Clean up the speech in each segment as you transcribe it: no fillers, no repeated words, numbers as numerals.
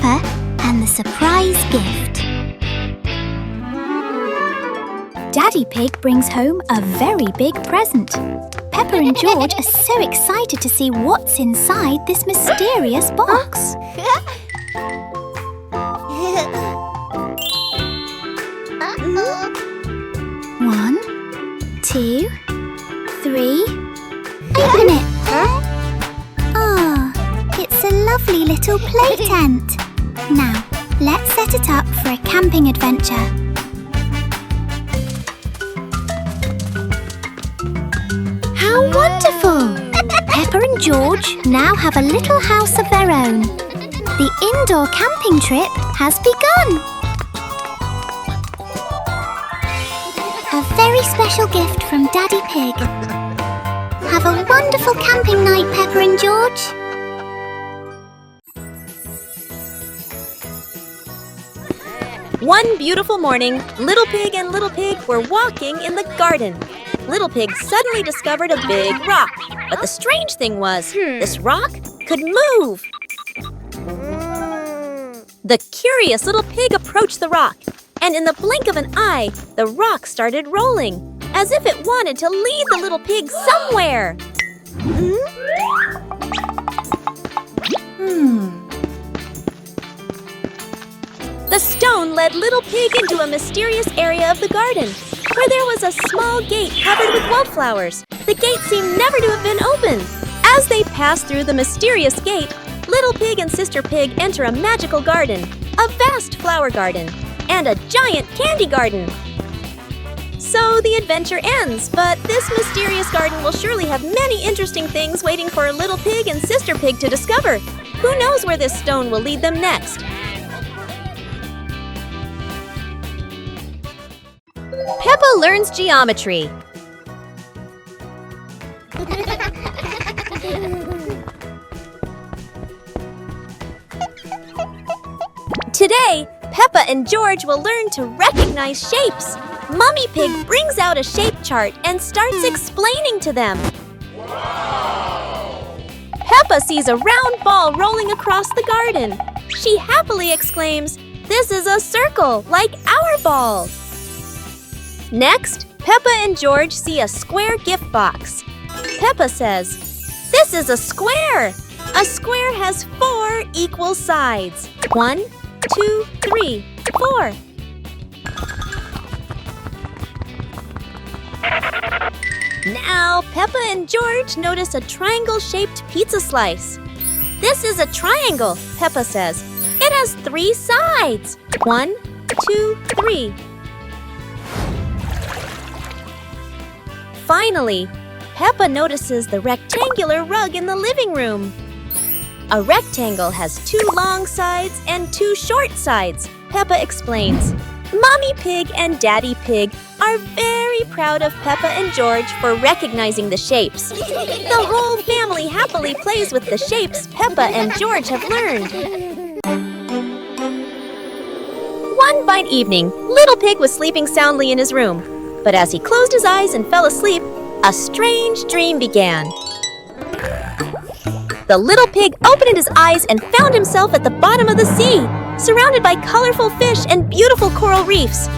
Peppa and the surprise gift. Daddy Pig brings home a very big present. Peppa and George are so excited to see what's inside this mysterious box. One, two, three. Open it! Ah, it's a lovely little play tent. Now, let's set it up for a camping adventure. How wonderful! Peppa and George now have a little house of their own. The indoor camping trip has begun. A very special gift from Daddy Pig. Have a wonderful camping night, Peppa and George. One beautiful morning, Little Pig and Little Pig were walking in the garden. Little Pig suddenly discovered a big rock. But the strange thing was, this rock could move. The curious Little Pig approached the rock, and in the blink of an eye, the rock started rolling, as if it wanted to lead the Little Pig somewhere. The stone led Little Pig into a mysterious area of the garden, where there was a small gate covered with wildflowers. The gate seemed never to have been opened. As they passed through the mysterious gate, Little Pig and Sister Pig enter a magical garden, a vast flower garden, and a giant candy garden. So the adventure ends, but this mysterious garden will surely have many interesting things waiting for Little Pig and Sister Pig to discover. Who knows where this stone will lead them next? Peppa learns geometry. Today, Peppa and George will learn to recognize shapes. Mummy Pig brings out a shape chart and starts explaining to them. Peppa sees a round ball rolling across the garden. She happily exclaims, "This is a circle, like our ball." Next, Peppa and George see a square gift box. Peppa says, "This is a square. A square has 4 equal sides. 1, 2, 3, 4. Now, Peppa and George notice a triangle-shaped pizza slice. "This is a triangle," Peppa says. "It has 3 sides. 1, 2, 3. Finally, Peppa notices the rectangular rug in the living room. A rectangle has 2 long sides and 2 short sides, Peppa explains. Mommy Pig and Daddy Pig are very proud of Peppa and George for recognizing the shapes. The whole family happily plays with the shapes Peppa and George have learned. One fine evening, Little Pig was sleeping soundly in his room. But as he closed his eyes and fell asleep, a strange dream began. The Little Pig opened his eyes and found himself at the bottom of the sea, surrounded by colorful fish and beautiful coral reefs.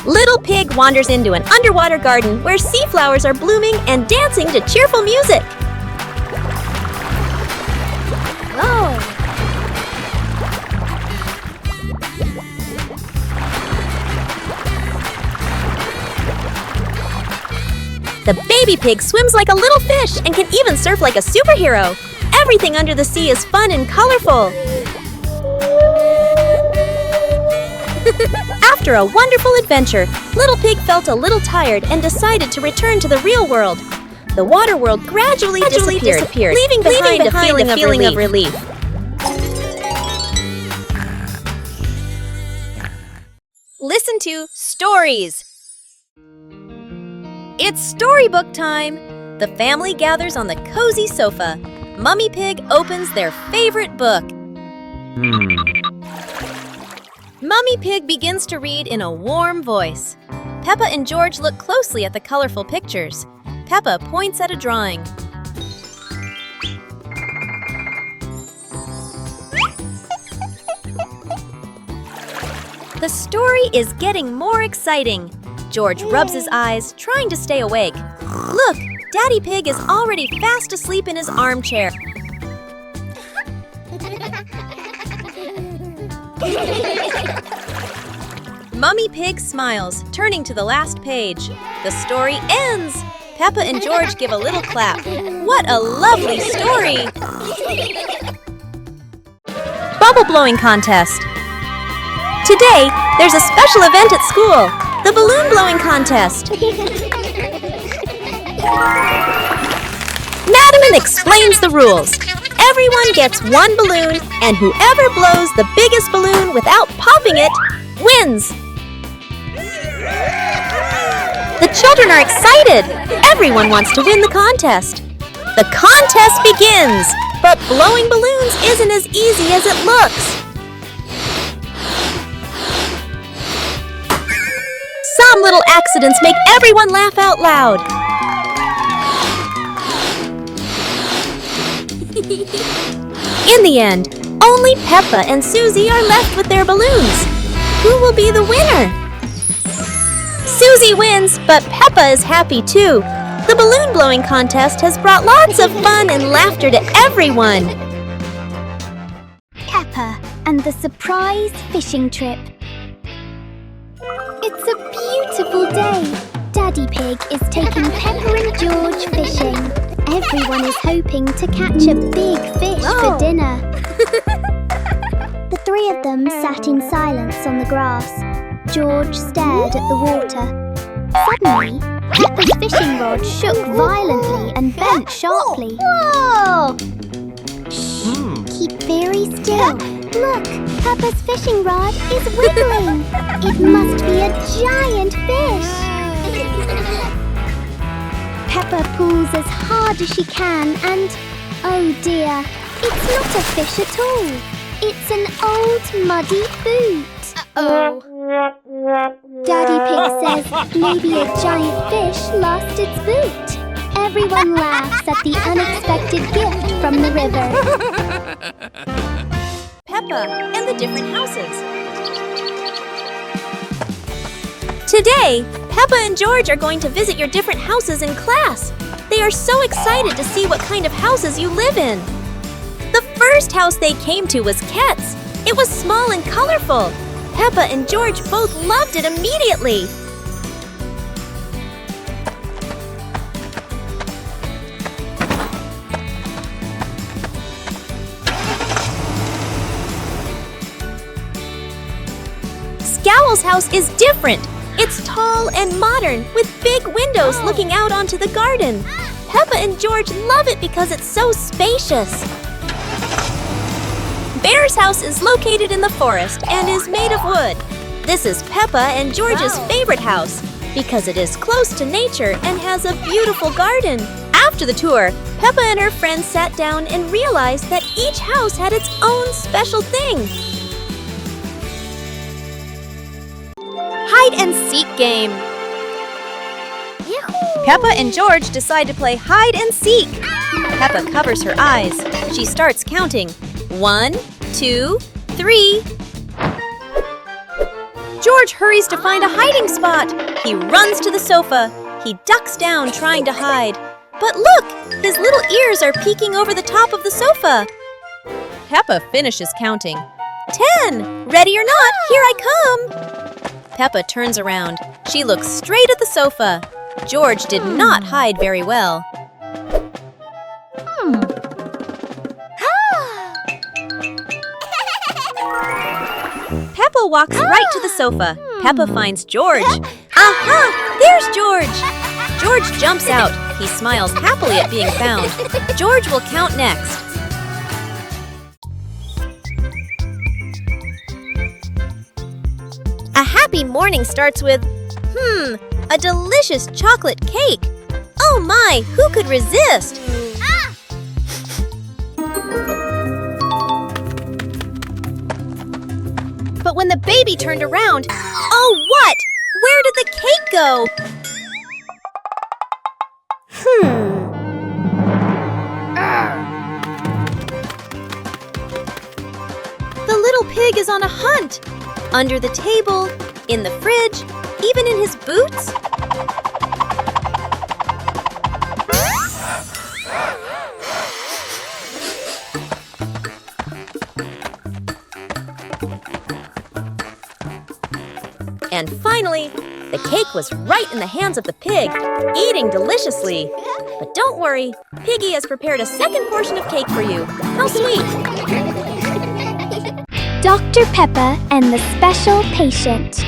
Little Pig wanders into an underwater garden where sea flowers are blooming and dancing to cheerful music. The baby pig swims like a little fish and can even surf like a superhero. Everything under the sea is fun and colorful. After a wonderful adventure, Little Pig felt a little tired and decided to return to the real world. The water world gradually disappeared, leaving behind a feeling of relief. Listen to Stories. It's Storybook time! The family gathers on the cozy sofa. Mummy Pig opens their favorite book. Mummy Pig begins to read in a warm voice. Peppa and George look closely at the colorful pictures. Peppa points at a drawing. The story is getting more exciting. George rubs his eyes, trying to stay awake. Look, Daddy Pig is already fast asleep in his armchair. Mummy Pig smiles, turning to the last page. The story ends! Peppa and George give a little clap. What a lovely story! Bubble blowing contest. Today, there's a special event at school, the balloon blowing contest. Madaman explains the rules. Everyone gets one balloon, and whoever blows the biggest balloon without popping it wins. The children are excited. Everyone wants to win the contest. The contest begins, but blowing balloons isn't as easy as it looks. Some little accidents make everyone laugh out loud. In the end, only Peppa and Susie are left with their balloons. Who will be the winner? Susie wins, but Peppa is happy too. The balloon blowing contest has brought lots of fun and laughter to everyone. Peppa and the surprise fishing trip. It's a beautiful day. Daddy Pig is taking Peppa and George fishing. Everyone is hoping to catch a big fish for dinner. The three of them sat in silence on the grass. George stared at the water. Suddenly, Peppa's fishing rod shook violently and bent sharply. Whoa! Shh! Keep very still. Look, Peppa's fishing rod is wiggling. It must be a giant fish. Peppa pulls as hard as she can and, oh dear, it's not a fish at all. It's an old muddy boot. Uh-oh. Daddy Pig says maybe a giant fish lost its boot. Everyone laughs at the unexpected gift from the river. Peppa and the different houses. Today, Peppa and George are going to visit your different houses in class. They are so excited to see what kind of houses you live in. The first house they came to was Ket's. It was small and colorful. Peppa and George both loved it immediately. Scowl's house is different. It's tall and modern, with big windows looking out onto the garden. Peppa and George love it because it's so spacious. Bear's house is located in the forest and is made of wood. This is Peppa and George's favorite house because it is close to nature and has a beautiful garden. After the tour, Peppa and her friends sat down and realized that each house had its own special thing. Hide and seek game. Peppa and George decide to play hide and seek. Peppa covers her eyes. She starts counting. 1, 2, 3. George hurries to find a hiding spot. He runs to the sofa. He ducks down trying to hide. But look, his little ears are peeking over the top of the sofa. Peppa finishes counting. 10. Ready or not, here I come. Peppa turns around. She looks straight at the sofa. George did not hide very well. Peppa walks right to the sofa. Peppa finds George. Aha! There's George! George jumps out. He smiles happily at being found. George will count next. A happy morning starts with, a delicious chocolate cake. Oh my, who could resist? But when the baby turned around, oh what? Where did the cake go? The little pig is on a hunt. Under the table, in the fridge, even in his boots. And finally, the cake was right in the hands of the pig, eating deliciously. But don't worry, Piggy has prepared a second portion of cake for you. How sweet! Dr. Peppa and the Special Patient.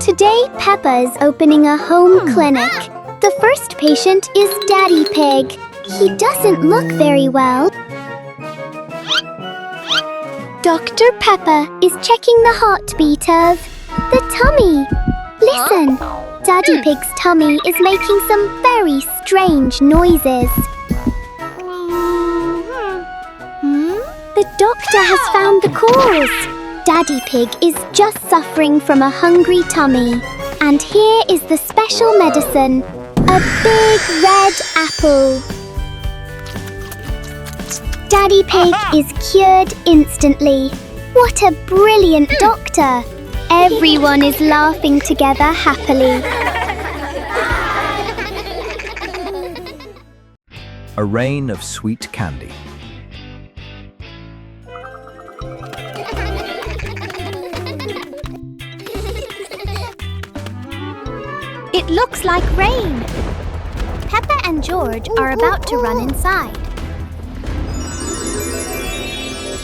Today, Peppa is opening a home clinic. The first patient is Daddy Pig. He doesn't look very well. Dr. Peppa is checking the heartbeat of the tummy. Listen, Daddy Pig's tummy is making some very strange noises. The doctor has found the cause. Daddy Pig is just suffering from a hungry tummy. And here is the special medicine, a big red apple. Daddy Pig is cured instantly. What a brilliant doctor! Everyone is laughing together happily. A rain of sweet candy. It looks like rain. Peppa and George are about to run inside.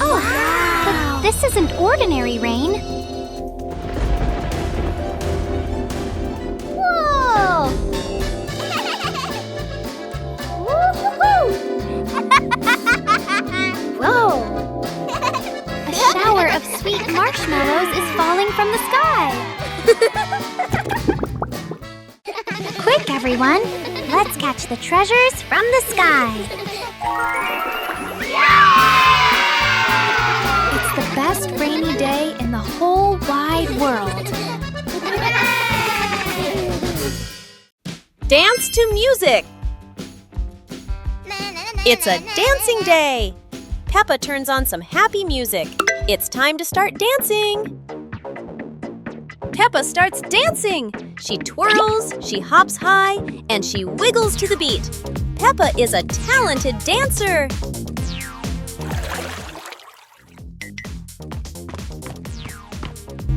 Oh, wow. But this isn't ordinary rain. Whoa! Whoa! A shower of sweet marshmallows is falling from the sky. Quick, everyone! Let's catch the treasures from the sky. It's the best rainy day in the whole wide world. Dance to music! It's a dancing day! Peppa turns on some happy music. It's time to start dancing! Peppa starts dancing! She twirls, she hops high, and she wiggles to the beat. Peppa is a talented dancer!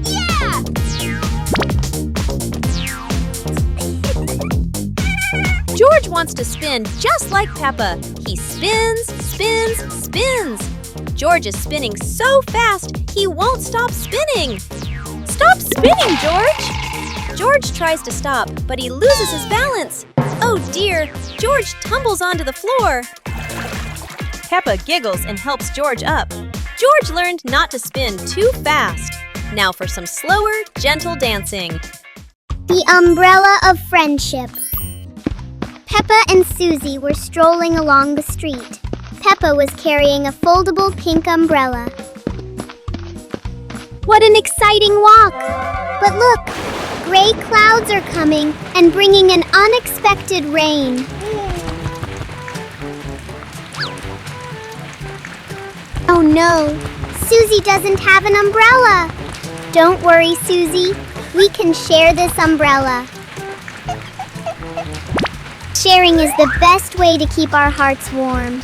Yeah! George wants to spin just like Peppa. He spins, spins, spins. George is spinning so fast, he won't stop spinning. Stop spinning, George! George tries to stop, but he loses his balance. Oh dear, George tumbles onto the floor. Peppa giggles and helps George up. George learned not to spin too fast. Now for some slower, gentle dancing. The umbrella of friendship. Peppa and Susie were strolling along the street. Peppa was carrying a foldable pink umbrella. What an exciting walk! But look, gray clouds are coming and bringing an unexpected rain. Oh no, Susie doesn't have an umbrella. Don't worry, Susie. We can share this umbrella. Sharing is the best way to keep our hearts warm.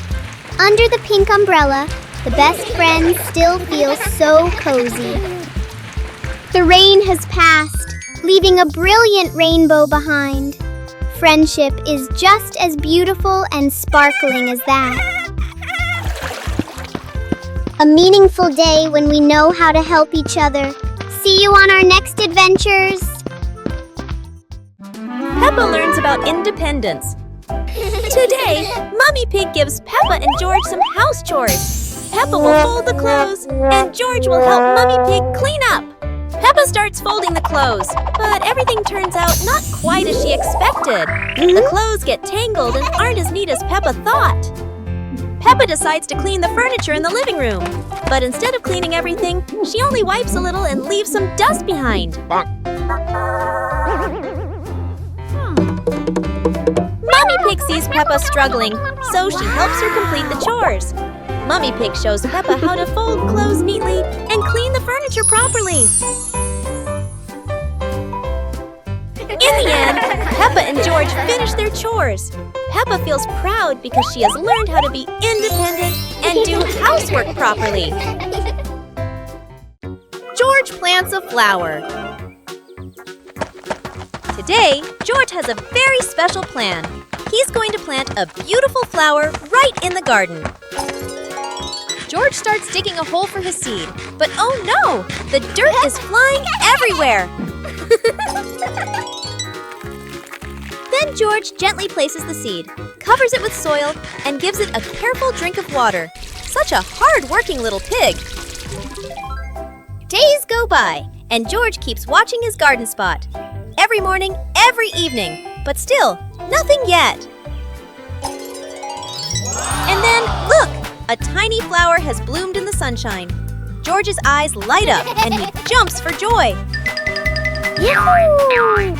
Under the pink umbrella, the best friends still feel so cozy. The rain has passed, leaving a brilliant rainbow behind. Friendship is just as beautiful and sparkling as that. A meaningful day when we know how to help each other. See you on our next adventures. Peppa learns about independence. Today, Mummy Pig gives Peppa and George some house chores. Peppa will fold the clothes, and George will help Mummy Pig clean up. Peppa starts folding the clothes, but everything turns out not quite as she expected. The clothes get tangled and aren't as neat as Peppa thought. Peppa decides to clean the furniture in the living room. But instead of cleaning everything, she only wipes a little and leaves some dust behind. Mummy Pig sees Peppa struggling, so she helps her complete the chores. Mummy Pig shows Peppa how to fold clothes neatly and clean the furniture properly. In the end, Peppa and George finish their chores. Peppa feels proud because she has learned how to be independent and do housework properly. George plants a flower. Today, George has a very special plan. He's going to plant a beautiful flower right in the garden. George starts digging a hole for his seed, but oh no! The dirt is flying everywhere! Then George gently places the seed, covers it with soil, and gives it a careful drink of water. Such a hard-working little pig! Days go by, and George keeps watching his garden spot. Every morning, every evening, but still, nothing yet. And then, look! A tiny flower has bloomed in the sunshine. George's eyes light up, and he jumps for joy. Yahoo!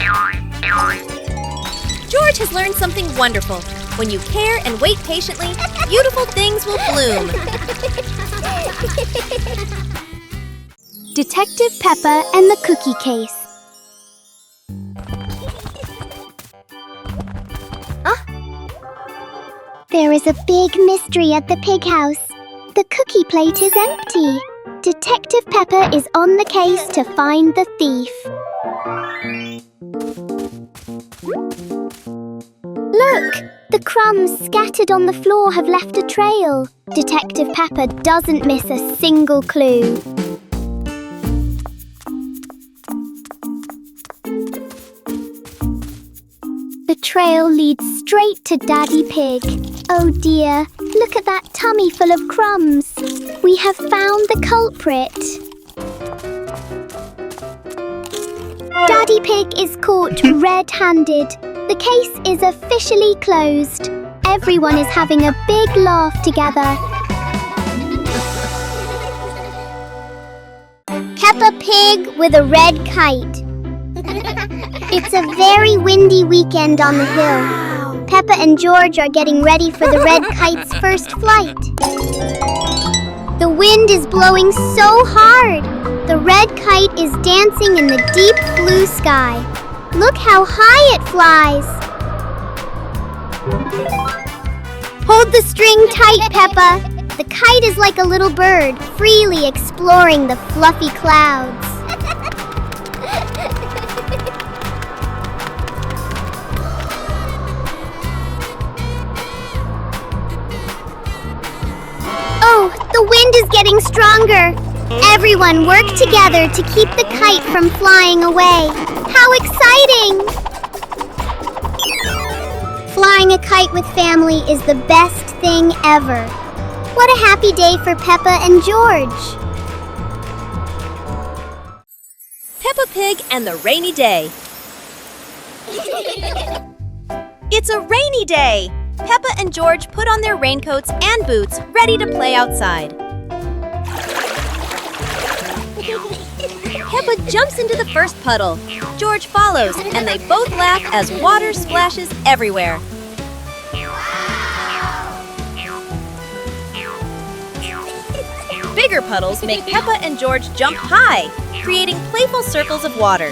George has learned something wonderful. When you care and wait patiently, beautiful things will bloom. Detective Peppa and the Cookie Case. There is a big mystery at the pig house. The cookie plate is empty. Detective Peppa is on the case to find the thief. Look! The crumbs scattered on the floor have left a trail. Detective Peppa doesn't miss a single clue. The trail leads straight to Daddy Pig. Oh dear, look at that tummy full of crumbs. We have found the culprit. Daddy Pig is caught red-handed. The case is officially closed. Everyone is having a big laugh together. Peppa Pig with a red kite. It's a very windy weekend on the hill. Peppa and George are getting ready for the red kite's first flight. The wind is blowing so hard. The red kite is dancing in the deep blue sky. Look how high it flies. Hold the string tight, Peppa. The kite is like a little bird, freely exploring the fluffy clouds. Oh, the wind is getting stronger. Everyone work together to keep the kite from flying away. How exciting! Flying a kite with family is the best thing ever. What a happy day for Peppa and George. Peppa Pig and the Rainy Day. It's a rainy day! Peppa and George put on their raincoats and boots, ready to play outside. Peppa jumps into the first puddle. George follows, and they both laugh as water splashes everywhere. Bigger puddles make Peppa and George jump high, creating playful circles of water.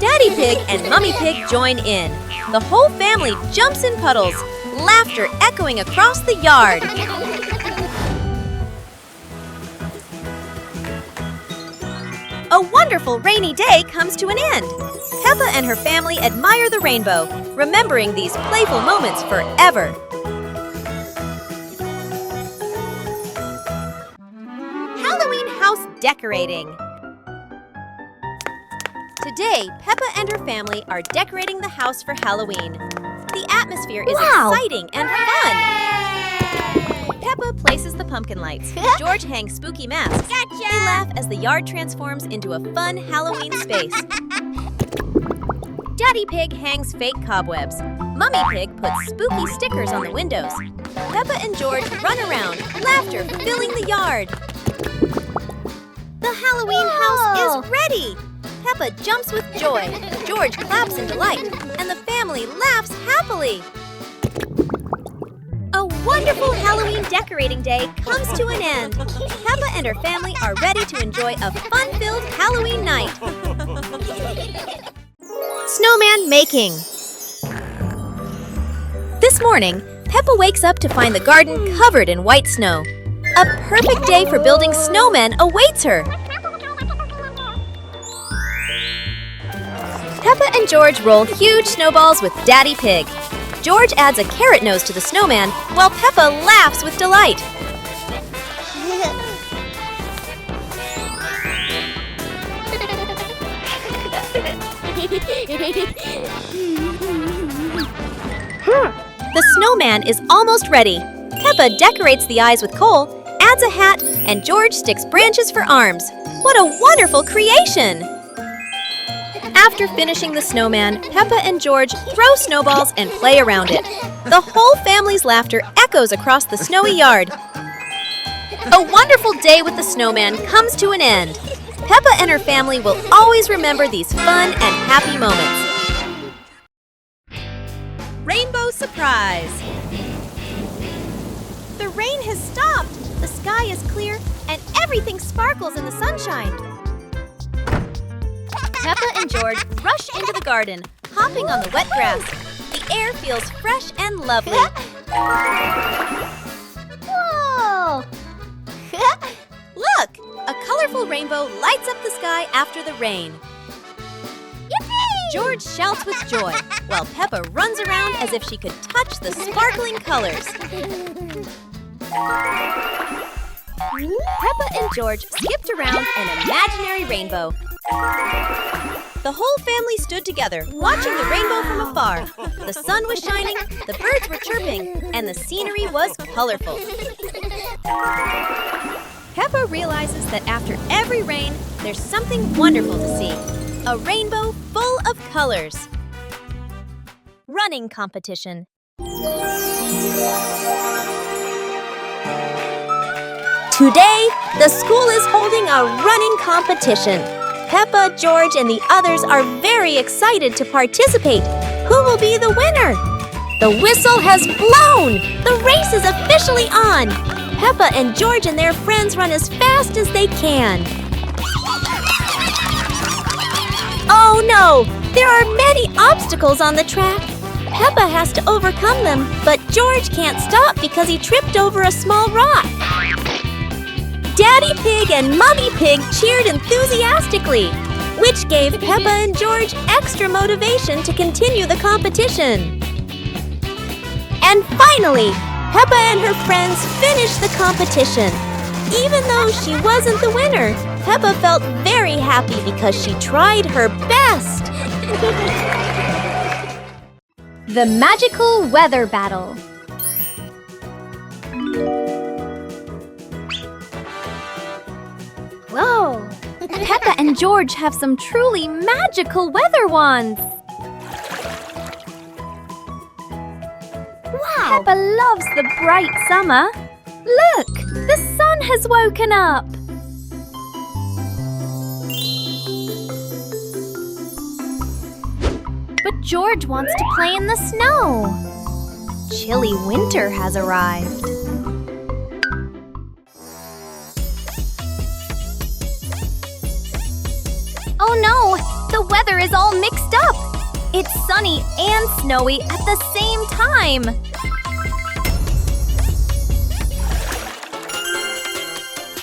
Daddy Pig and Mummy Pig join in. The whole family jumps in puddles, laughter echoing across the yard. A wonderful rainy day comes to an end. Peppa and her family admire the rainbow, remembering these playful moments forever. Halloween house decorating. Today, Peppa and her family are decorating the house for Halloween. The atmosphere is exciting and fun. Peppa places the pumpkin lights. George hangs spooky masks. Gotcha! They laugh as the yard transforms into a fun Halloween space. Daddy Pig hangs fake cobwebs. Mummy Pig puts spooky stickers on the windows. Peppa and George run around, laughter filling the yard. The Halloween house is ready! Peppa jumps with joy, George claps in delight, and the family laughs happily. A wonderful Halloween decorating day comes to an end. Peppa and her family are ready to enjoy a fun-filled Halloween night. Snowman making. This morning, Peppa wakes up to find the garden covered in white snow. A perfect day for building snowmen awaits her. Peppa and George roll huge snowballs with Daddy Pig. George adds a carrot nose to the snowman, while Peppa laughs with delight. The snowman is almost ready. Peppa decorates the eyes with coal, adds a hat, and George sticks branches for arms. What a wonderful creation! After finishing the snowman, Peppa and George throw snowballs and play around it. The whole family's laughter echoes across the snowy yard. A wonderful day with the snowman comes to an end. Peppa and her family will always remember these fun and happy moments. Rainbow surprise! The rain has stopped. The sky is clear and everything sparkles in the sunshine. Peppa and George rush into the garden, hopping on the wet grass. The air feels fresh and lovely. Whoa! Look! A colorful rainbow lights up the sky after the rain. Yippee! George shouts with joy, while Peppa runs around as if she could touch the sparkling colors. Peppa and George skipped around an imaginary rainbow. The whole family stood together, watching the rainbow from afar. The sun was shining, the birds were chirping, and the scenery was colorful. Peppa realizes that after every rain, there's something wonderful to see. A rainbow full of colors. Running competition. Today, the school is holding a running competition. Peppa, George, and the others are very excited to participate. Who will be the winner? The whistle has blown! The race is officially on! Peppa and George and their friends run as fast as they can. Oh no! There are many obstacles on the track. Peppa has to overcome them, but George can't stop because he tripped over a small rock. Daddy Pig and Mummy Pig cheered enthusiastically, which gave Peppa and George extra motivation to continue the competition. And finally, Peppa and her friends finished the competition. Even though she wasn't the winner, Peppa felt very happy because she tried her best. The magical weather battle. Whoa! Peppa and George have some truly magical weather wands. Wow! Peppa loves the bright summer. Look! The sun has woken up. But George wants to play in the snow. Chilly winter has arrived. Oh no! The weather is all mixed up! It's sunny and snowy at the same time!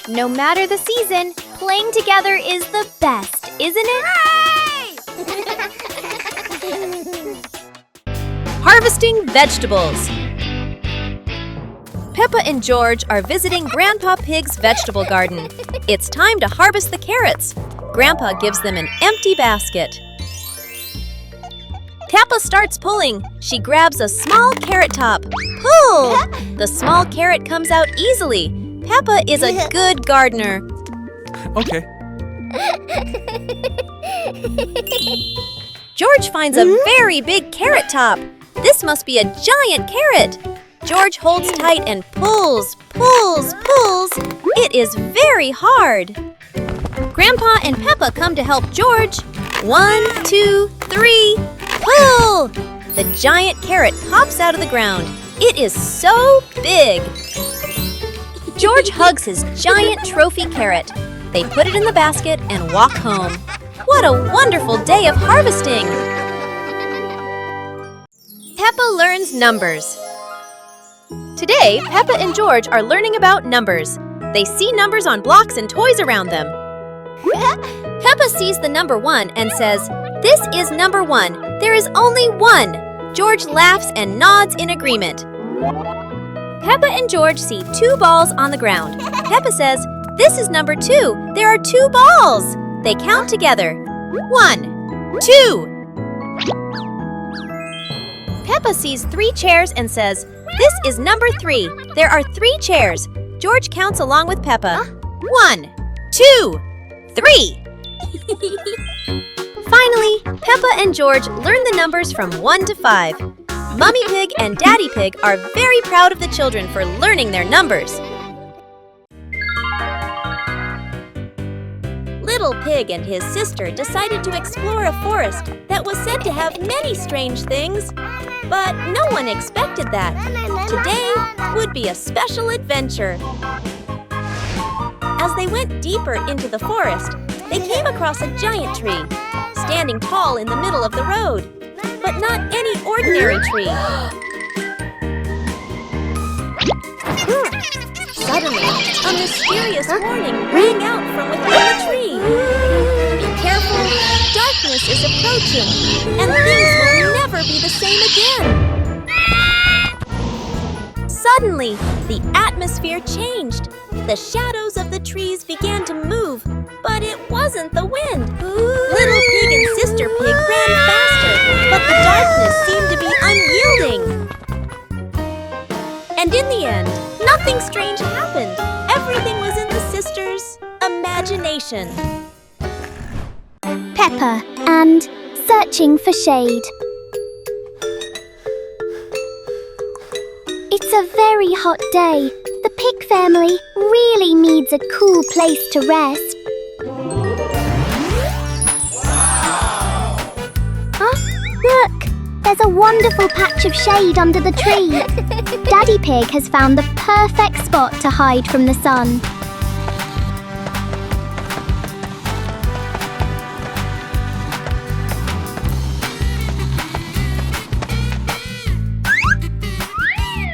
No matter the season, playing together is the best, isn't it? Harvesting vegetables. Peppa and George are visiting Grandpa Pig's vegetable garden. It's time to harvest the carrots. Grandpa gives them an empty basket. Peppa starts pulling. She grabs a small carrot top. Pull! The small carrot comes out easily. Peppa is a good gardener. Okay. George finds a very big carrot top. This must be a giant carrot. George holds tight and pulls, pulls, pulls. It is very hard. Grandpa and Peppa come to help George. 1, 2, 3, pull! The giant carrot pops out of the ground. It is so big. George hugs his giant trophy carrot. They put it in the basket and walk home. What a wonderful day of harvesting! Peppa learns numbers. Today, Peppa and George are learning about numbers. They see numbers on blocks and toys around them. Peppa sees the number 1 and says, "This is number 1. There is only 1." George laughs and nods in agreement. Peppa and George see 2 balls on the ground. Peppa says, "This is number 2. There are 2 balls." They count together. 1, 2. Peppa sees 3 chairs and says, "This is number 3. There are 3 chairs." George counts along with Peppa. 1, 2, 3. Finally, Peppa and George learn the numbers from 1 to 5. Mummy Pig and Daddy Pig are very proud of the children for learning their numbers. Little Pig and his sister decided to explore a forest that was said to have many strange things. But no one expected that. Today would be a special adventure. As they went deeper into the forest, they came across a giant tree, standing tall in the middle of the road. But not any ordinary tree. Suddenly, a mysterious warning rang out from within the tree. Be careful, darkness is approaching, and things will never be the same again. Suddenly, the atmosphere changed. The shadows of the trees began to move, but it wasn't the wind. Little Pig and Sister Pig ran faster, but the darkness seemed to be unyielding. And in the end, nothing strange happened. Everything was in the sisters' imagination. Peppa and Searching for Shade. It's a very hot day. The pig family really needs a cool place to rest. Huh? Look! There's a wonderful patch of shade under the tree. Daddy Pig has found the perfect spot to hide from the sun.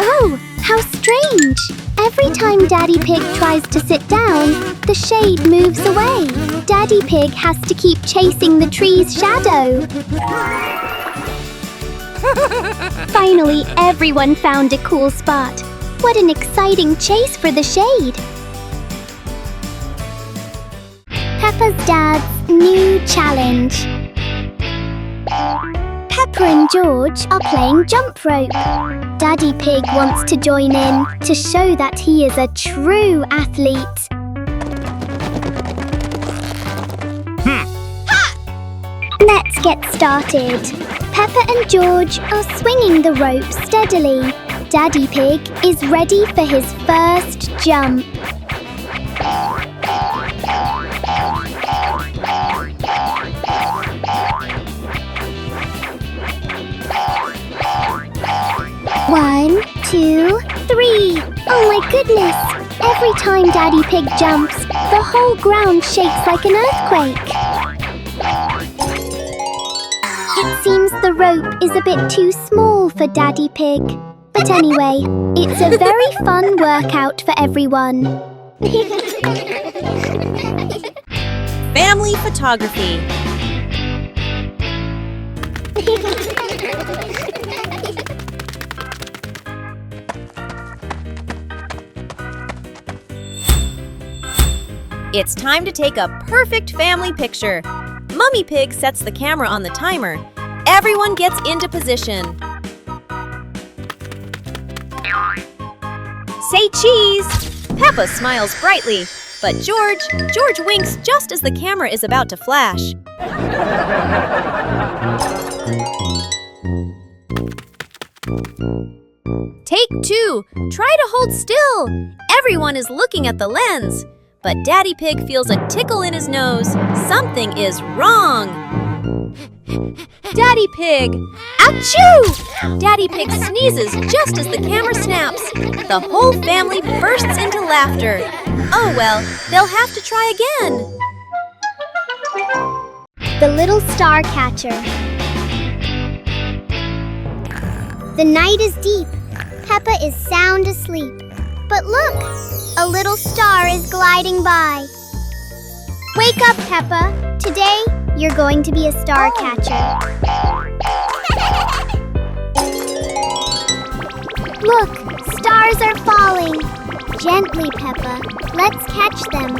Oh, how strange! Every time Daddy Pig tries to sit down, the shade moves away. Daddy Pig has to keep chasing the tree's shadow. Finally, everyone found a cool spot. What an exciting chase for the shade! Peppa's dad's new challenge. Peppa and George are playing jump rope. Daddy Pig wants to join in to show that he is a true athlete. Let's get started. Peppa and George are swinging the rope steadily. Daddy Pig is ready for his first jump. One, 2, 3. Oh my goodness! Every time Daddy Pig jumps, the whole ground shakes like an earthquake. It seems the rope is a bit too small for Daddy Pig. But anyway, it's a very fun workout for everyone. Family photography. It's time to take a perfect family picture. Mummy Pig sets the camera on the timer. Everyone gets into position. Say cheese! Peppa smiles brightly, but George winks just as the camera is about to flash. Take 2. Try to hold still. Everyone is looking at the lens. But Daddy Pig feels a tickle in his nose. Something is wrong. Daddy Pig! Achoo! Daddy Pig sneezes just as the camera snaps. The whole family bursts into laughter. Oh well, they'll have to try again. The little star catcher. The night is deep. Peppa is sound asleep. But look, a little star is gliding by. Wake up, Peppa. Today, you're going to be a star catcher. Look, stars are falling. Gently, Peppa. Let's catch them.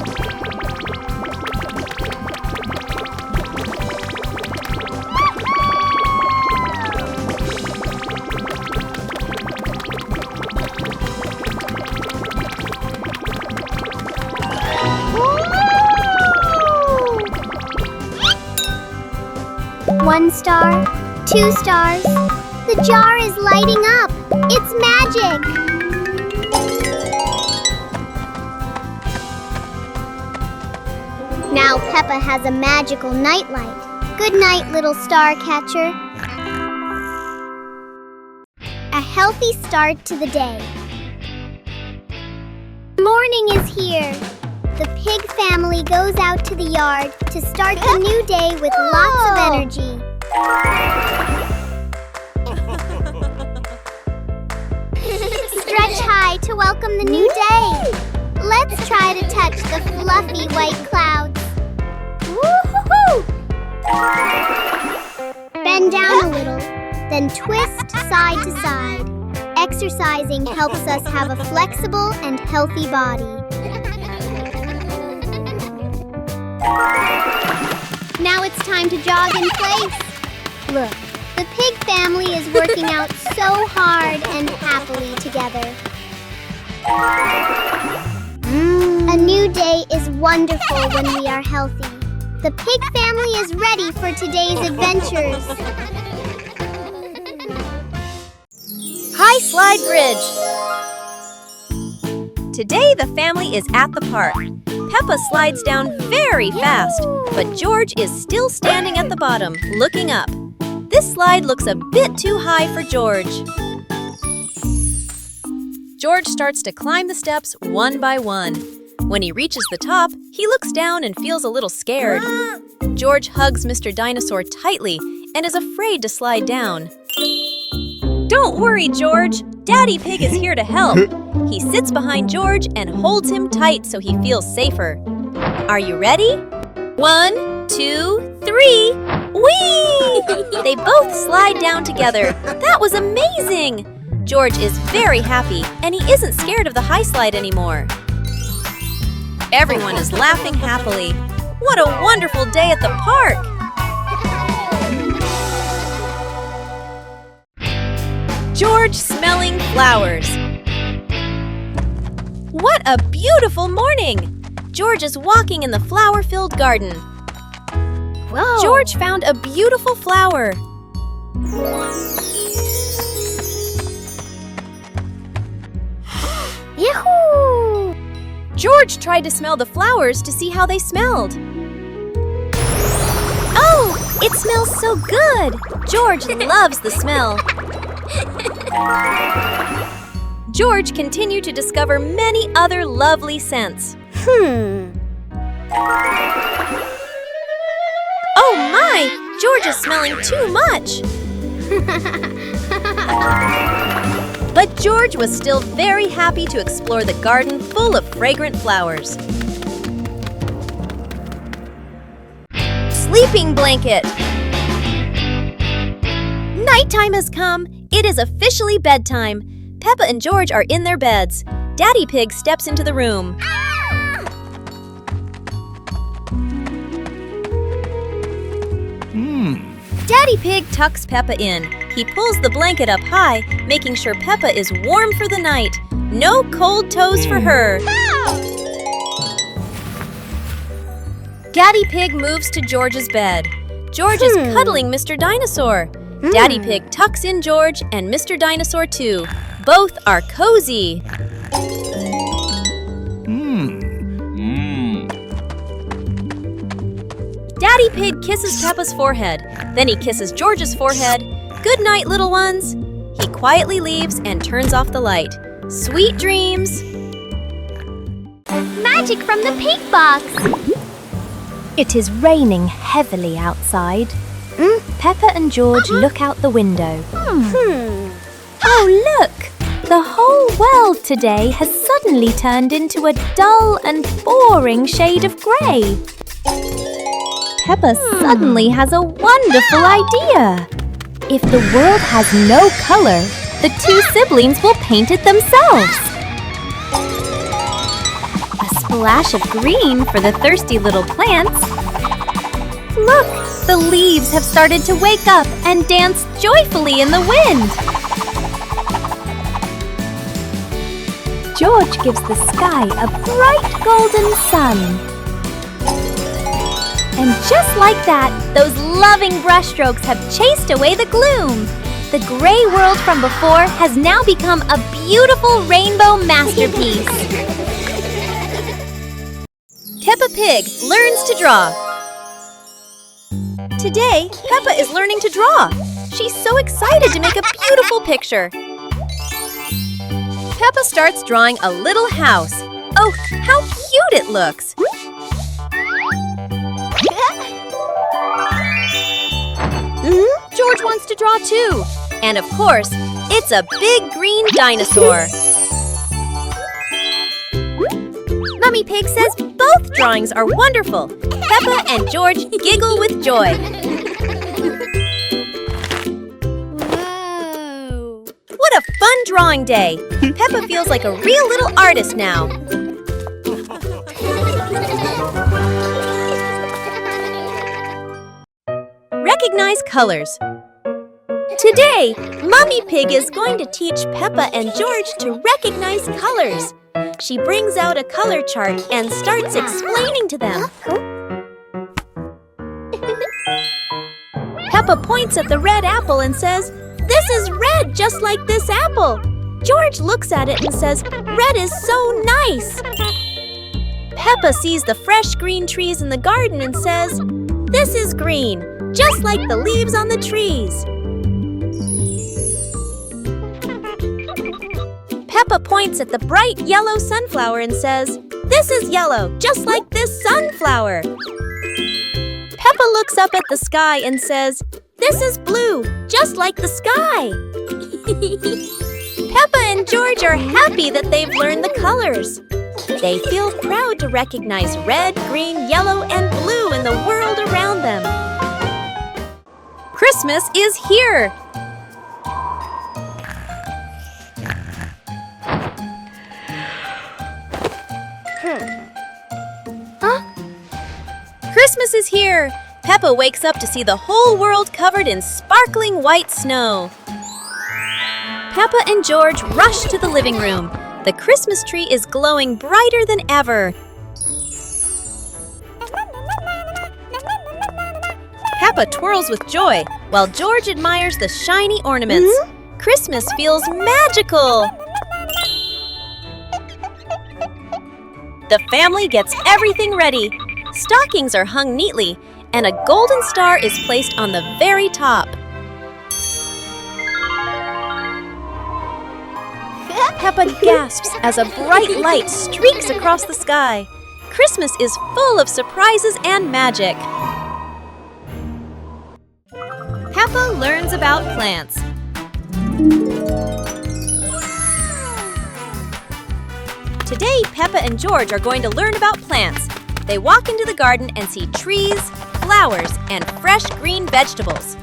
One star, 2 stars. The jar is lighting up. It's magic. Now Peppa has a magical nightlight. Good night, little star catcher. A healthy start to the day. Morning is here. The pig family goes out to the yard to start the new day with lots of energy. Stretch high to welcome the new day. Let's try to touch the fluffy white clouds. Woo-hoo-hoo! Bend down a little, then twist side to side. Exercising helps us have a flexible and healthy body. Now it's time to jog in place. Look, the pig family is working out so hard and happily together. A new day is wonderful when we are healthy. The pig family is ready for today's adventures. High Slide Bridge. Today the family is at the park. Peppa slides down very fast, but George is still standing at the bottom, looking up. This slide looks a bit too high for George. George starts to climb the steps one by one. When he reaches the top, he looks down and feels a little scared. George hugs Mr. Dinosaur tightly and is afraid to slide down. Don't worry, George. Daddy Pig is here to help. He sits behind George and holds him tight so he feels safer. Are you ready? 1, 2, 3. Whee! They both slide down together. That was amazing! George is very happy and he isn't scared of the high slide anymore. Everyone is laughing happily. What a wonderful day at the park! George smelling flowers. What a beautiful morning! George is walking in the flower-filled garden. Whoa. George found a beautiful flower. Yahoo! George tried to smell the flowers to see how they smelled. Oh, it smells so good! George loves the smell. George continued to discover many other lovely scents. Oh my! George is smelling too much! But George was still very happy to explore the garden full of fragrant flowers. Sleeping blanket! Nighttime has come. It is officially bedtime. Peppa and George are in their beds. Daddy Pig steps into the room. Daddy Pig tucks Peppa in. He pulls the blanket up high, making sure Peppa is warm for the night. No cold toes for her. Daddy Pig moves to George's bed. George is cuddling Mr. Dinosaur. Daddy Pig tucks in George and Mr. Dinosaur too. Both are cozy. Daddy Pig kisses Peppa's forehead. Then he kisses George's forehead. Good night, little ones. He quietly leaves and turns off the light. Sweet dreams. Magic from the pig box. It is raining heavily outside. Peppa and George look out the window. Oh, look! The whole world today has suddenly turned into a dull and boring shade of grey. Peppa suddenly has a wonderful idea. If the world has no colour, the two siblings will paint it themselves. A splash of green for the thirsty little plants. Look, the leaves have started to wake up and dance joyfully in the wind. George gives the sky a bright golden sun. And just like that, those loving brushstrokes have chased away the gloom. The gray world from before has now become a beautiful rainbow masterpiece. Peppa Pig learns to draw. Today, Peppa is learning to draw. She's so excited to make a beautiful picture. Peppa starts drawing a little house. Oh, how cute it looks! George wants to draw too. And of course, it's a big green dinosaur. Mummy Pig says both drawings are wonderful. Peppa and George giggle with joy. Whoa. What a fun drawing day! Peppa feels like a real little artist now. Recognize colors. Today, Mummy Pig is going to teach Peppa and George to recognize colors. She brings out a color chart and starts explaining to them. Peppa points at the red apple and says, "This is red just like this apple." George looks at it and says, "Red is so nice." Peppa sees the fresh green trees in the garden and says, "This is green, just like the leaves on the trees." Peppa points at the bright yellow sunflower and says, "This is yellow, just like this sunflower." Peppa looks up at the sky and says, "This is blue, just like the sky." Peppa and George are happy that they've learned the colors. They feel proud to recognize red, green, yellow, and blue in the world around them. Christmas is here! Christmas is here! Peppa wakes up to see the whole world covered in sparkling white snow. Peppa and George rush to the living room. The Christmas tree is glowing brighter than ever. Peppa twirls with joy, while George admires the shiny ornaments. Christmas feels magical! The family gets everything ready. Stockings are hung neatly, and a golden star is placed on the very top. Peppa gasps as a bright light streaks across the sky. Christmas is full of surprises and magic. Peppa learns about plants. Today, Peppa and George are going to learn about plants. They walk into the garden and see trees, flowers, and fresh green vegetables.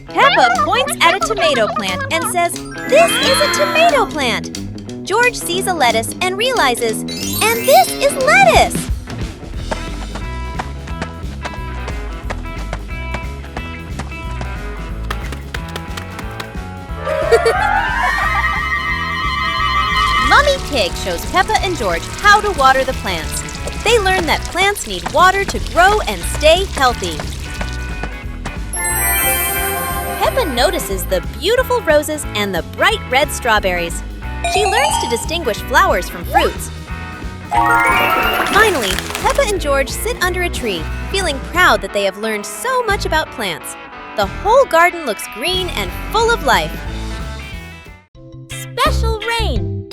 Peppa points at a tomato plant and says, "This is a tomato plant." George sees a lettuce and realizes, "And this is lettuce!" Mummy Pig shows Peppa and George how to water the plants. They learn that plants need water to grow and stay healthy. Peppa notices the beautiful roses and the bright red strawberries. She learns to distinguish flowers from fruits. Finally, Peppa and George sit under a tree, feeling proud that they have learned so much about plants. The whole garden looks green and full of life. Special rain!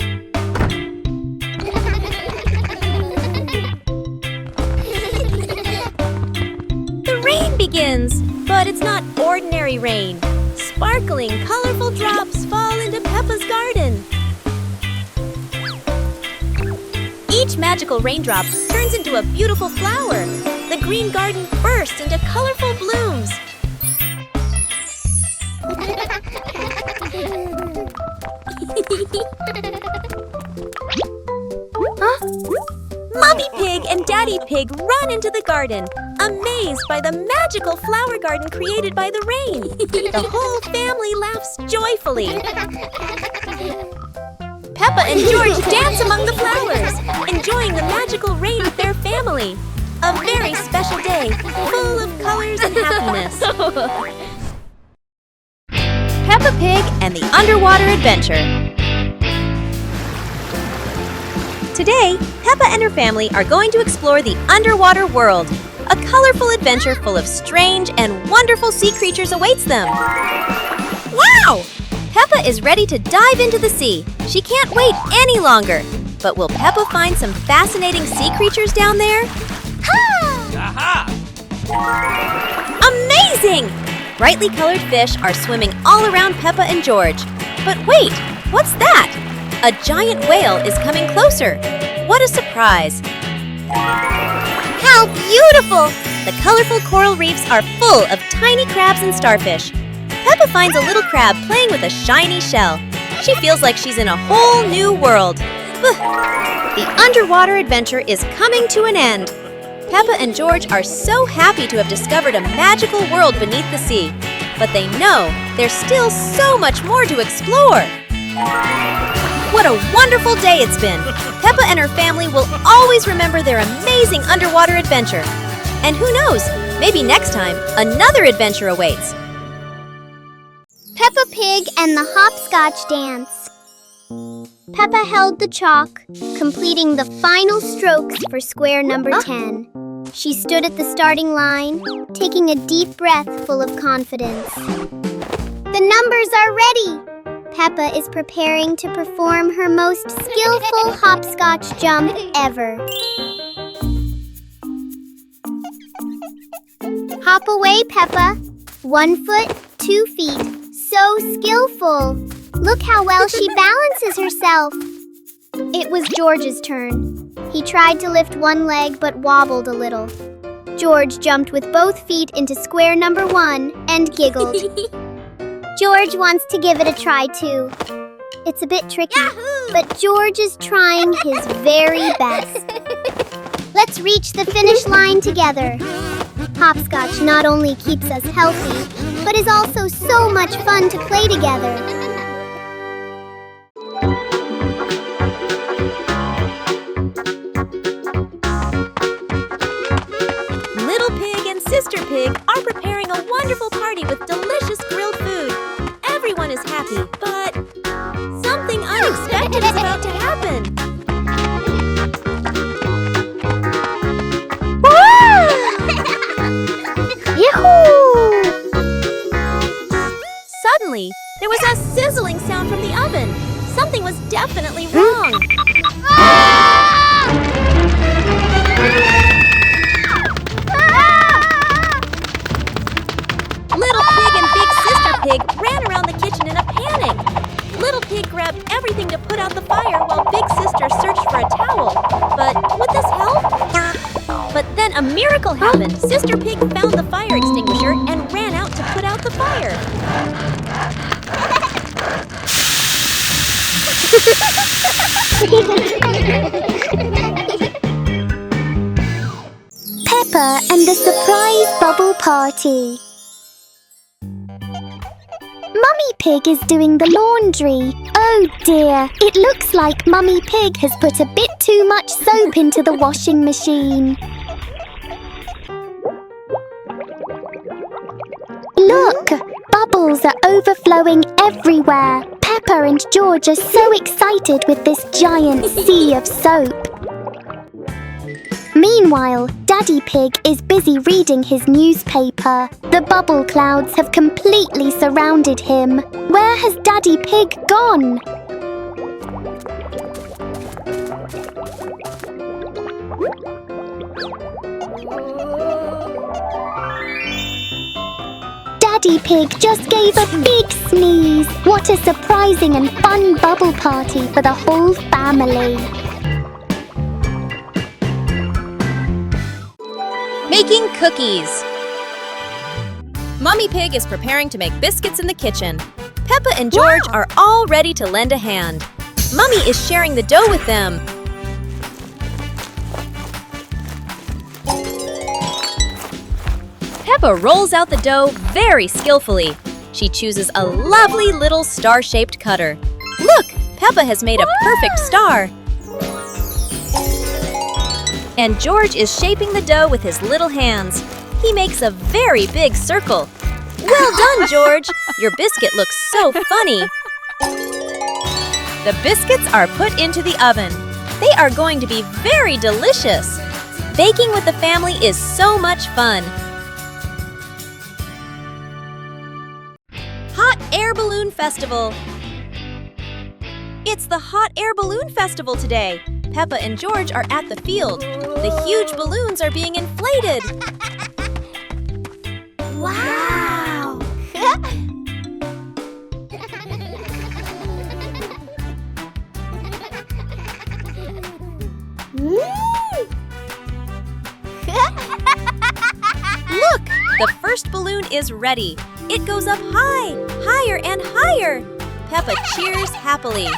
The rain begins, but it's not ordinary rain. Sparkling, colorful drops fall into Peppa's garden. Each magical raindrop turns into a beautiful flower. The green garden bursts into colorful blooms. Mommy Pig and Daddy Pig run into the garden, amazed by the magical flower garden created by the rain. The whole family laughs joyfully. Peppa and George dance among the flowers, enjoying the magical rain with their family. A very special day, full of colors and happiness. Peppa Pig and the Underwater Adventure. Today, Peppa and her family are going to explore the underwater world. A colorful adventure full of strange and wonderful sea creatures awaits them. Wow! Peppa is ready to dive into the sea. She can't wait any longer. But will Peppa find some fascinating sea creatures down there? Aha! Amazing! Brightly colored fish are swimming all around Peppa and George. But wait, what's that? A giant whale is coming closer. What a surprise! How beautiful! The colorful coral reefs are full of tiny crabs and starfish. Peppa finds a little crab playing with a shiny shell. She feels like she's in a whole new world. The underwater adventure is coming to an end. Peppa and George are so happy to have discovered a magical world beneath the sea. But they know there's still so much more to explore. What a wonderful day it's been! Peppa and her family will always remember their amazing underwater adventure. And who knows, maybe next time, another adventure awaits. Peppa Pig and the Hopscotch Dance. Peppa held the chalk, completing the final strokes for square number 10. She stood at the starting line, taking a deep breath full of confidence. The numbers are ready! Peppa is preparing to perform her most skillful hopscotch jump ever. Hop away, Peppa. 1 foot, 2 feet. So skillful. Look how well she balances herself. It was George's turn. He tried to lift one leg but wobbled a little. George jumped with both feet into square number 1 and giggled. George wants to give it a try too. It's a bit tricky, but George is trying his very best. Let's reach the finish line together. Hopscotch not only keeps us healthy, but is also so much fun to play together. Little Pig and Sister Pig are preparing a wonderful party with delicious grilled food. Everyone is happy, but something unexpected is about to happen. Yahoo! Suddenly, there was a sizzling sound from the oven. Something was definitely wrong. Little Pig and Big Sister Pig ran around the kitchen in a panic. Little Pig grabbed everything to put out the fire while Big Sister searched for a towel. But would this help? But then a miracle happened. Sister Pig found the fire extinguisher and ran out to put out the fire. Peppa and the surprise bubble party. Mummy Pig is doing the laundry. Oh dear, it looks like Mummy Pig has put a bit too much soap into the washing machine. Look, bubbles Bubbles are overflowing everywhere. Peppa and George are so excited with this giant sea of soap. Meanwhile, Daddy Pig is busy reading his newspaper. The bubble clouds have completely surrounded him. Where has Daddy Pig gone? Daddy Pig just gave a big sneeze. What a surprising and fun bubble party for the whole family. Making cookies. Mummy Pig is preparing to make biscuits in the kitchen. Peppa and George are all ready to lend a hand. Mummy is sharing the dough with them. Peppa rolls out the dough very skillfully. She chooses a lovely little star-shaped cutter. Look, Peppa has made a perfect star. And George is shaping the dough with his little hands. He makes a very big circle. Well done, George! Your biscuit looks so funny. The biscuits are put into the oven. They are going to be very delicious. Baking with the family is so much fun. Hot Air Balloon Festival. It's the Hot Air Balloon Festival today. Peppa and George are at the field. The huge balloons are being inflated. Wow! Look! The first balloon is ready. It goes up high, higher and higher. Peppa cheers happily.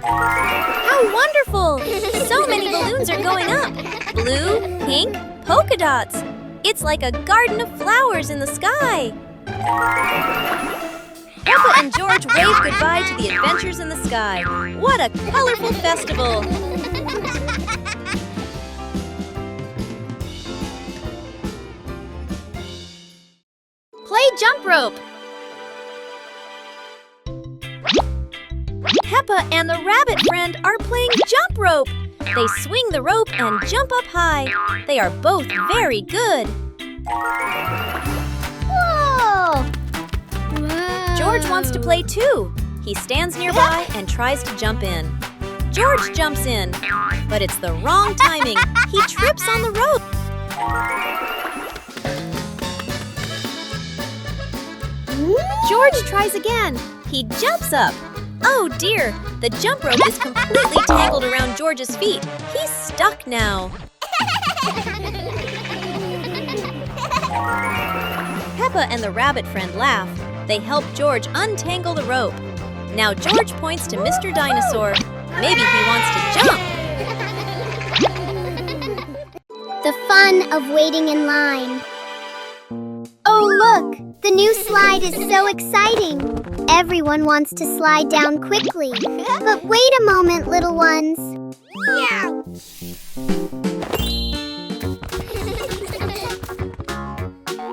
How wonderful! So many balloons are going up. Blue, pink, polka dots. It's like a garden of flowers in the sky. Peppa and George wave goodbye to the adventures in the sky. What a colorful festival! Play jump rope. Peppa and the rabbit friend are playing jump rope. They swing the rope and jump up high. They are both very good. Whoa! George wants to play too. He stands nearby and tries to jump in. George jumps in, but it's the wrong timing. He trips on the rope. George tries again. He jumps up. Oh dear, the jump rope is completely tangled around George's feet. He's stuck now. Peppa and the rabbit friend laugh. They help George untangle the rope. Now George points to Mr. Dinosaur. Maybe he wants to jump. The fun of waiting in line. Oh, look! The new slide is so exciting. Everyone wants to slide down quickly. But wait a moment, little ones.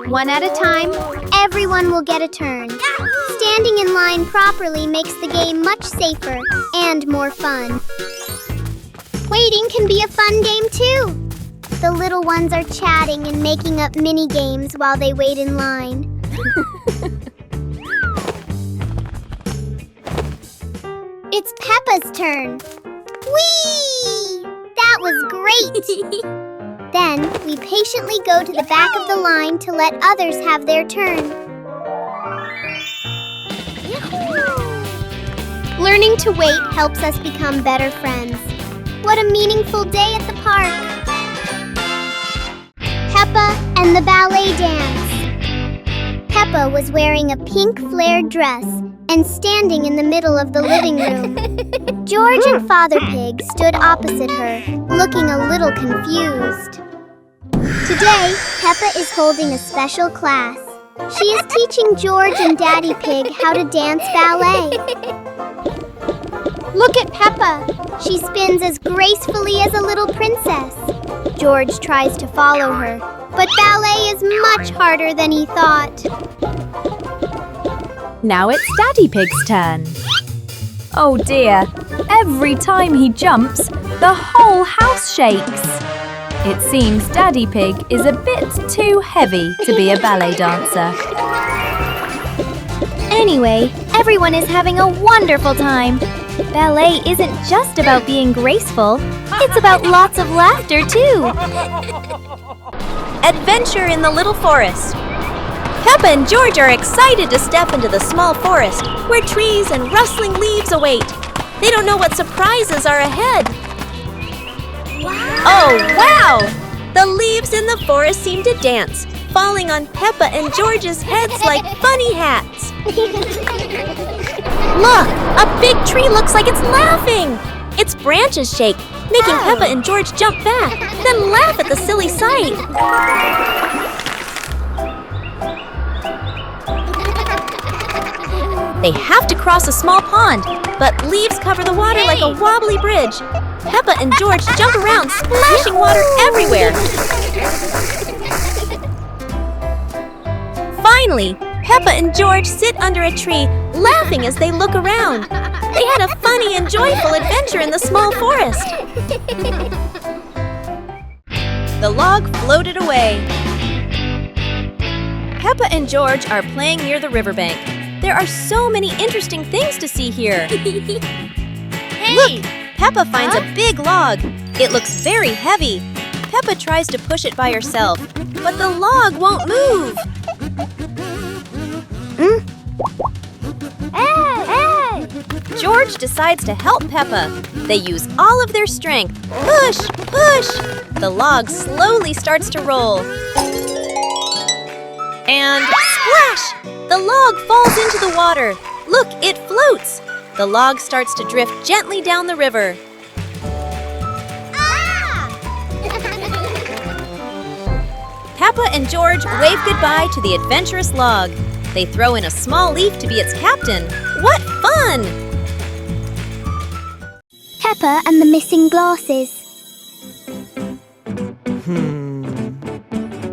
One at a time, everyone will get a turn. Standing in line properly makes the game much safer and more fun. Waiting can be a fun game too. The little ones are chatting and making up mini games while they wait in line. It's Peppa's turn. Whee! That was great! Then we patiently go to the back of the line to let others have their turn. Learning to wait helps us become better friends. What a meaningful day at the park! Peppa and the ballet dance. Peppa was wearing a pink flared dress and standing in the middle of the living room. George and Father Pig stood opposite her, looking a little confused. Today, Peppa is holding a special class. She is teaching George and Daddy Pig how to dance ballet. Look at Peppa. She spins as gracefully as a little princess. George tries to follow her, but ballet is much harder than he thought. Now it's Daddy Pig's turn. Oh dear, every time he jumps, the whole house shakes. It seems Daddy Pig is a bit too heavy to be a ballet dancer. Anyway, everyone is having a wonderful time. Ballet isn't just about being graceful, it's about lots of laughter too. Adventure in the little forest. Peppa and George are excited to step into the small forest where trees and rustling leaves await. They don't know what surprises are ahead. Oh, wow! The leaves in the forest seem to dance, falling on Peppa and George's heads like funny hats. Look! A big tree looks like it's laughing! Its branches shake, making Peppa and George jump back, then laugh at the silly sight. They have to cross a small pond, but leaves cover the water like a wobbly bridge. Peppa and George jump around, splashing water everywhere. Finally, Peppa and George sit under a tree, laughing as they look around. They had a funny and joyful adventure in the small forest. The log floated away. Peppa and George are playing near the riverbank. There are so many interesting things to see here. Hey! Look! Peppa finds a big log. It looks very heavy. Peppa tries to push it by herself, but the log won't move. Hey! George decides to help Peppa. They use all of their strength. Push! Push! The log slowly starts to roll. And splash! The log falls into the water. Look, it floats. The log starts to drift gently down the river. Peppa and George wave goodbye to the adventurous log. They throw in a small leaf to be its captain. What fun! Peppa and the missing glasses.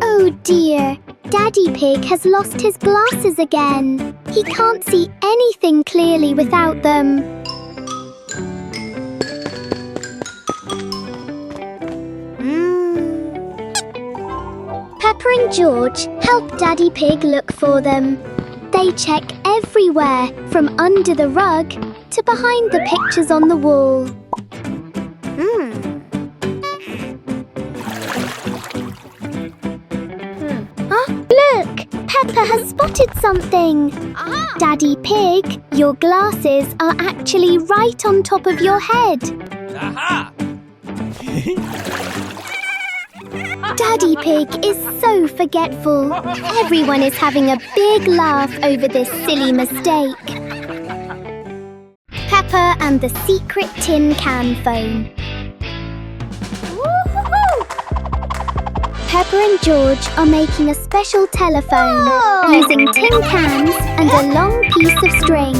Oh dear, Daddy Pig has lost his glasses again. He can't see anything clearly without them. Peppa and George help Daddy Pig look for them. They check everywhere, from under the rug to behind the pictures on the wall. Look! Peppa has spotted something. Daddy Pig, your glasses are actually right on top of your head. Aha! Daddy Pig is so forgetful. Everyone is having a big laugh over this silly mistake. Peppa and the secret tin can phone. Peppa and George are making a special telephone using tin cans and a long piece of string.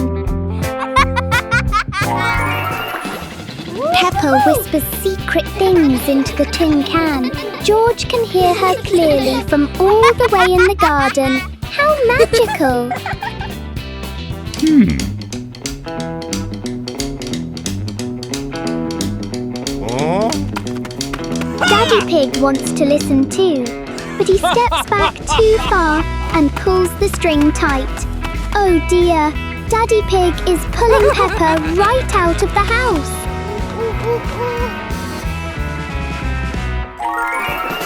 Peppa whispers secret things into the tin can. George can hear her clearly from all the way in the garden. How magical! Daddy Pig wants to listen too, but he steps back too far and pulls the string tight. Oh dear, Daddy Pig is pulling Peppa right out of the house.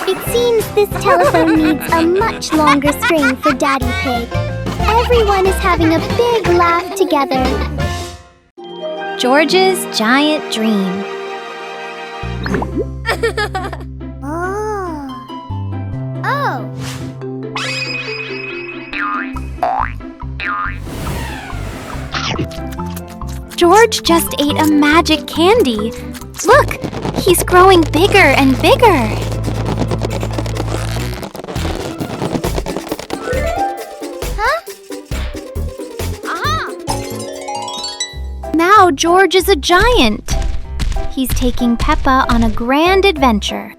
It seems this telephone needs a much longer string for Daddy Pig. Everyone is having a big laugh together. George's giant dream. George just ate a magic candy. Look, he's growing bigger and bigger. Now George is a giant. He's taking Peppa on a grand adventure.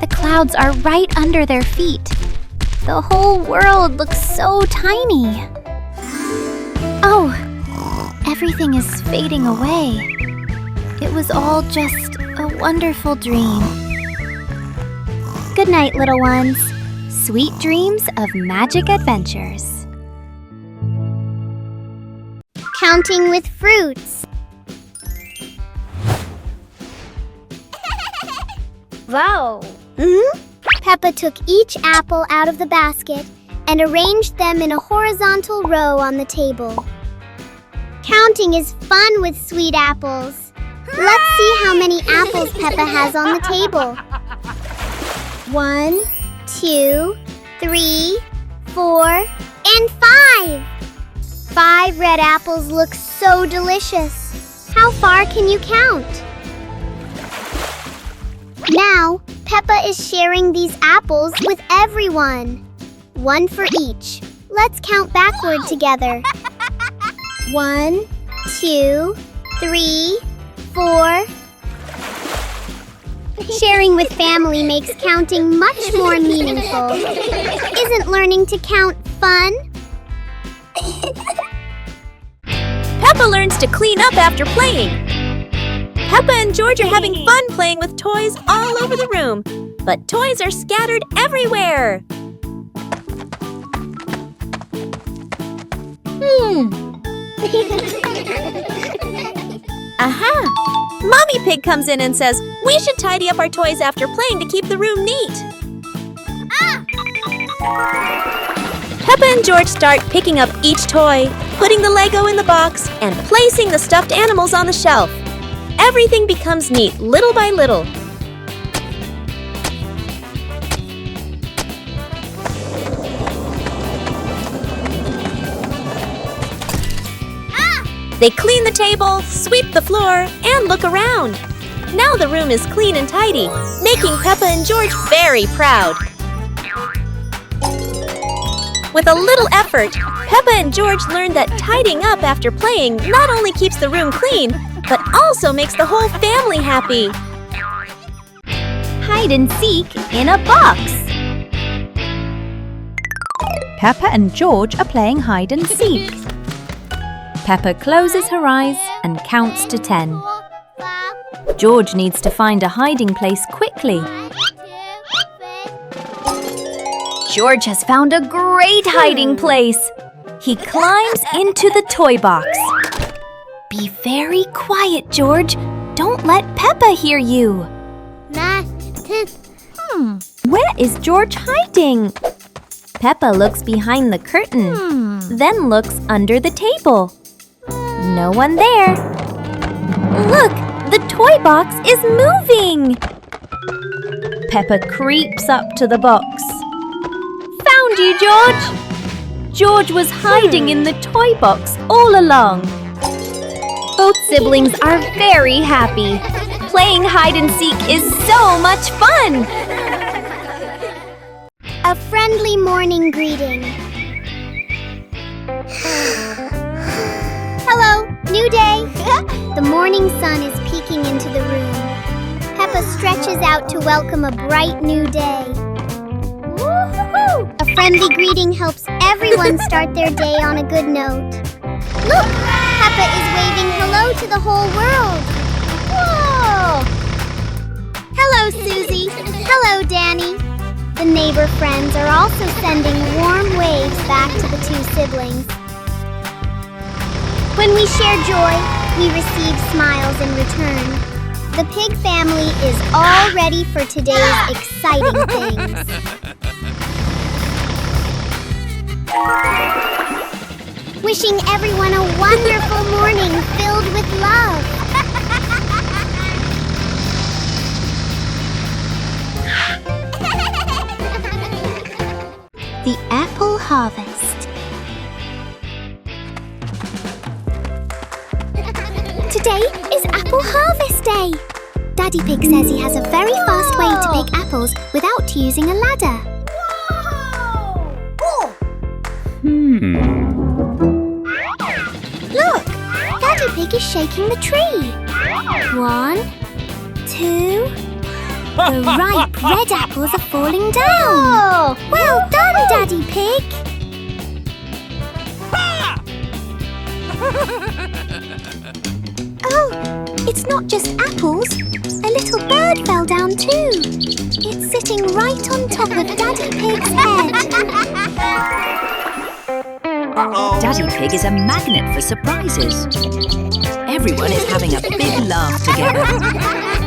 The clouds are right under their feet. The whole world looks so tiny. Oh, everything is fading away. It was all just a wonderful dream. Good night, little ones. Sweet dreams of magic adventures. Counting with fruits. Wow. Peppa took each apple out of the basket and arranged them in a horizontal row on the table. Counting is fun with sweet apples. Let's see how many apples Peppa has on the table. 1, 2, 3, 4, and 5. 5 red apples look so delicious. How far can you count? Now, Peppa is sharing these apples with everyone. 1 for each. Let's count backward together. 1, 2, 3, 4. Sharing with family makes counting much more meaningful. Isn't learning to count fun? Peppa learns to clean up after playing. Peppa and George are having fun playing with toys all over the room, but toys are scattered everywhere. Aha! Mommy Pig comes in and says, we should tidy up our toys after playing to keep the room neat. Peppa and George start picking up each toy, putting the Lego in the box, and placing the stuffed animals on the shelf. Everything becomes neat little by little. They clean the table, sweep the floor, and look around. Now the room is clean and tidy, making Peppa and George very proud. With a little effort, Peppa and George learned that tidying up after playing not only keeps the room clean, but also makes the whole family happy. Hide and seek in a box. Peppa and George are playing hide and seek. Peppa closes her eyes and counts to 10. George needs to find a hiding place quickly. George has found a great hiding place. He climbs into the toy box. Be very quiet, George. Don't let Peppa hear you. Where is George hiding? Peppa looks behind the curtain, then looks under the table. No one there. Look, the toy box is moving. Peppa creeps up to the box. Found you, George! George was hiding in the toy box all along. Both siblings are very happy. Playing hide and seek is so much fun! A friendly morning greeting. Hello, new day. The morning sun is peeking into the room. Peppa stretches out to welcome a bright new day. Woo-hoo-hoo! A friendly greeting helps everyone start their day on a good note. Look, Peppa is waving hello to the whole world. Whoa! Hello, Susie. Hello, Danny. The neighbor friends are also sending warm waves back to the two siblings. When we share joy, we receive smiles in return. The pig family is all ready for today's exciting things. Wishing everyone a wonderful morning filled with love. The apple harvest. Today is Apple Harvest Day. Daddy Pig says he has a very fast way to pick apples without using a ladder. Look, Daddy Pig is shaking the tree. 1, 2. The ripe red apples are falling down. Well done, Daddy Pig. Oh, it's not just apples. A little bird fell down too. It's sitting right on top of Daddy Pig's head. Daddy Pig is a magnet for surprises. Everyone is having a big laugh together.